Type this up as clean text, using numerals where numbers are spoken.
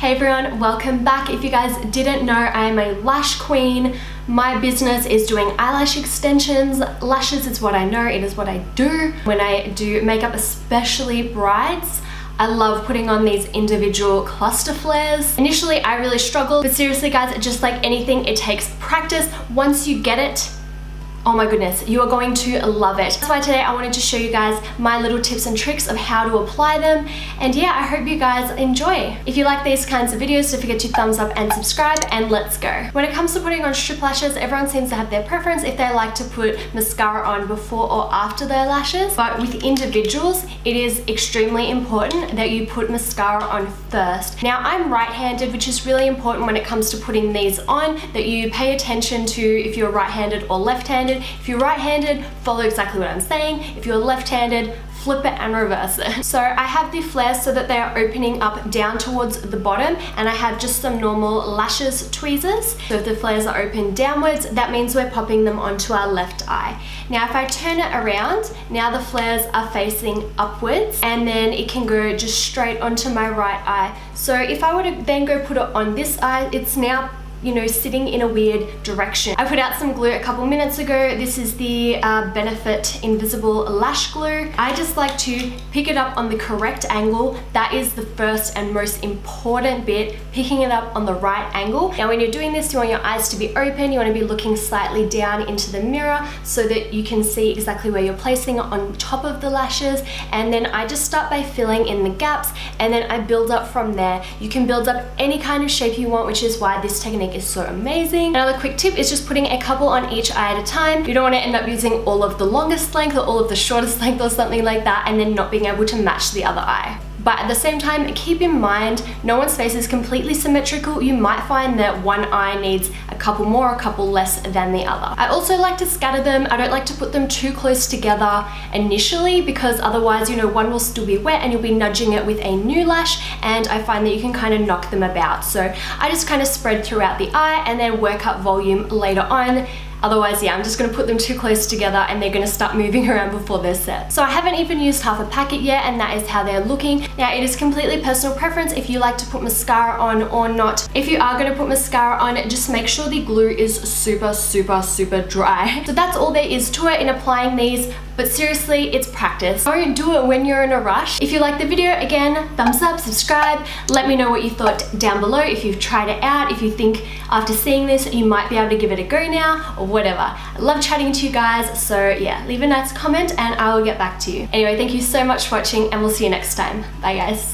Hey everyone, welcome back. If you guys didn't know, I am a lash queen. My business is doing eyelash extensions. Lashes is what I know, it is what I do. When I do makeup, especially brides, I love putting on these individual cluster flares. Initially, I really struggled, but seriously guys, just like anything, it takes practice. Once you get it, oh my goodness, you are going to love it. That's why today I wanted to show you guys my little tips and tricks of how to apply them. And yeah, I hope you guys enjoy. If you like these kinds of videos, don't forget to thumbs up and subscribe, and let's go. When it comes to putting on strip lashes, everyone seems to have their preference if they like to put mascara on before or after their lashes. But with individuals, it is extremely important that you put mascara on first. Now, I'm right-handed, which is really important when it comes to putting these on, that you pay attention to if you're right-handed or left-handed. If you're right-handed, follow exactly what I'm saying. If you're left-handed, flip it and reverse it. So I have the flares so that they are opening up down towards the bottom, and I have just some normal lashes tweezers. So if the flares are open downwards, that means we're popping them onto our left eye. Now if I turn it around, now the flares are facing upwards, and then it can go just straight onto my right eye. So if I were to then go put it on this eye, it's now, you know, sitting in a weird direction. I put out some glue a couple minutes ago. This is the Benefit Invisible Lash Glue. I just like to pick it up on the correct angle. That is the first and most important bit, picking it up on the right angle. Now when you're doing this, you want your eyes to be open. You want to be looking slightly down into the mirror so that you can see exactly where you're placing it on top of the lashes. And then I just start by filling in the gaps, and then I build up from there. You can build up any kind of shape you want, which is why this technique is so amazing. Another quick tip is just putting a couple on each eye at a time. You don't want to end up using all of the longest length or all of the shortest length or something like that, and then not being able to match the other eye. But at the same time, keep in mind, no one's face is completely symmetrical. You might find that one eye needs a couple more, a couple less than the other. I also like to scatter them. I don't like to put them too close together initially, because otherwise, you know, one will still be wet and you'll be nudging it with a new lash, and I find that you can kind of knock them about. So I just kind of spread throughout the eye and then work up volume later on. Otherwise, yeah, I'm just gonna put them too close together and they're gonna start moving around before they're set. So I haven't even used half a packet yet, and that is how they're looking. Now, it is completely personal preference if you like to put mascara on or not. If you are gonna put mascara on, just make sure the glue is super, super, super dry. So that's all there is to it in applying these. But seriously, it's practice. Don't do it when you're in a rush. If you like the video, again, thumbs up, subscribe. Let me know what you thought down below, if you've tried it out, if you think after seeing this, you might be able to give it a go now, or whatever. I love chatting to you guys, so yeah, leave a nice comment and I will get back to you. Anyway, thank you so much for watching, and we'll see you next time. Bye guys.